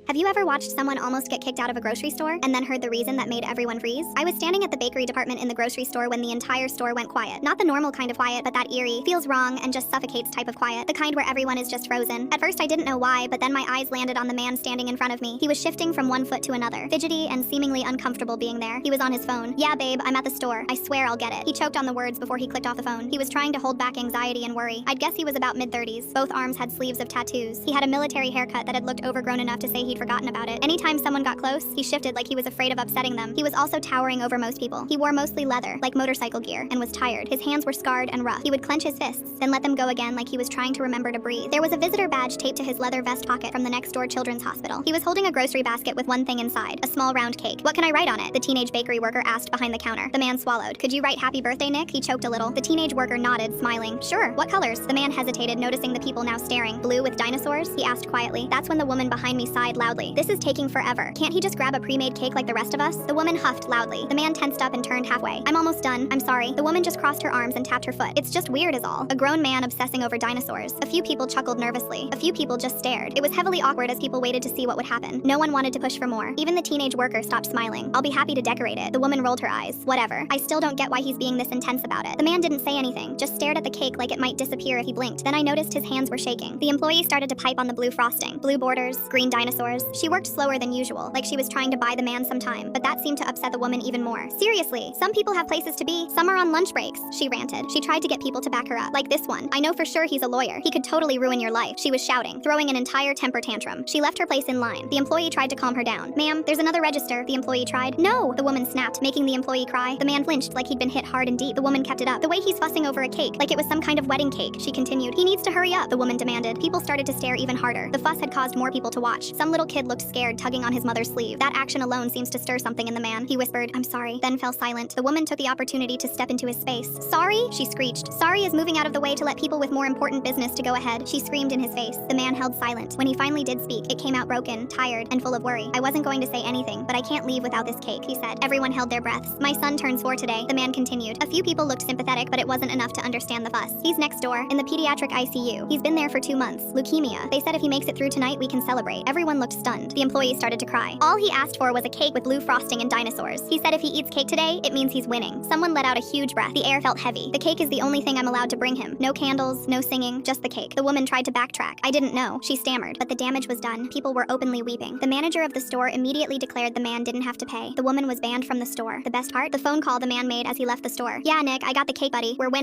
Have you ever watched someone almost get kicked out of a grocery store and then heard the reason that made everyone freeze? I was standing at the bakery department in the grocery store when the entire store went quiet. Not the normal kind of quiet, but that eerie, feels wrong, and just suffocates type of quiet. The kind where everyone is just frozen. At first I didn't know why, but then my eyes landed on the man standing in front of me. He was shifting from one foot to another, fidgety and seemingly uncomfortable being there. He was on his phone. "Yeah, babe, I'm at the store. I swear I'll get it." He choked on the words before he clicked off the phone. He was trying to hold back anxiety and worry. I'd guess he was about mid-30s. Both arms had sleeves of tattoos. He had a military haircut that had looked overgrown enough to say he'd forgotten about it. Anytime someone got close, he shifted like he was afraid of upsetting them. He was also towering over most people. He wore mostly leather, like motorcycle gear, and was tired. His hands were scarred and rough. He would clench his fists, then let them go again like he was trying to remember to breathe. There was a visitor badge taped to his leather vest pocket from the next door children's hospital. He was holding a grocery basket with one thing inside, a small round cake. "What can I write on it?" the teenage bakery worker asked behind the counter. The man swallowed. "Could you write happy birthday, Nick?" He choked a little. The teenage worker nodded, smiling. "Sure, what colors?" The man hesitated, noticing the people now staring. "Blue with dinosaurs?" he asked quietly. That's when the woman behind me sighed loudly. "This is taking forever. Can't he just grab a pre-made cake like the rest of us?" The woman huffed loudly. The man tensed up and turned halfway. "I'm almost done. I'm sorry." The woman just crossed her arms and tapped her foot. "It's just weird is all." A grown man obsessing over dinosaurs. A few people chuckled nervously. A few people just stared. It was heavily awkward as people waited to see what would happen. No one wanted to push for more. Even the teenage worker stopped smiling. "I'll be happy to decorate it." The woman rolled her eyes. "Whatever. I still don't get why he's being this intense about it." The man didn't say anything, just stared at the cake like it might disappear if he blinked. Then I noticed his hands were shaking. The employee started to pipe on the blue frosting. Blue borders, green dinosaurs. She worked slower than usual, like she was trying to buy the man some time, but that seemed to upset the woman even more. "Seriously, some people have places to be. Some are on lunch breaks," she ranted. She tried to get people to back her up. "Like this one. I know for sure he's a lawyer. He could totally ruin your life," she was shouting, throwing an entire temper tantrum. She left her place in line. The employee tried to calm her down. "Ma'am, there's another register," the employee tried. "No!" the woman snapped, making the employee cry. The man flinched like he'd been hit hard and deep. The woman kept it up. "The way he's fussing over a cake, like it was some kind of wedding cake," she continued. "He needs to hurry up," the woman demanded. People started to stare even harder. The fuss had caused more people to watch. Some little kid looked scared, tugging on his mother's sleeve. That action alone seems to stir something in the man. He whispered, "I'm sorry," then fell silent. The woman took the opportunity to step into his space. "Sorry?" she screeched. "Sorry is moving out of the way to let people with more important business to go ahead," she screamed in his face. The man held silent. When he finally did speak, it came out broken, tired, and full of worry. "I wasn't going to say anything, but I can't leave without this cake," he said. Everyone held their breaths. "My son turns 4 today," the man continued. A few people looked sympathetic, but it wasn't enough to understand the fuss. "He's next door, in the pediatric ICU. He's been there for 2 months. Leukemia. They said if he makes it through tonight, we can celebrate." Everyone looked stunned. The employee started to cry. All he asked for was a cake with blue frosting and dinosaurs. He said if he eats cake today, it means he's winning. Someone let out a huge breath. The air felt heavy. "The cake is the only thing I'm allowed to bring him. No candles, no singing, just the cake." The woman tried to backtrack. "I didn't know," she stammered, but the damage was done. People were openly weeping. The manager of the store immediately declared the man didn't have to pay. The woman was banned from the store. The best part? The phone call the man made as he left the store. "Yeah, Nick, I got the cake, buddy. We're winning."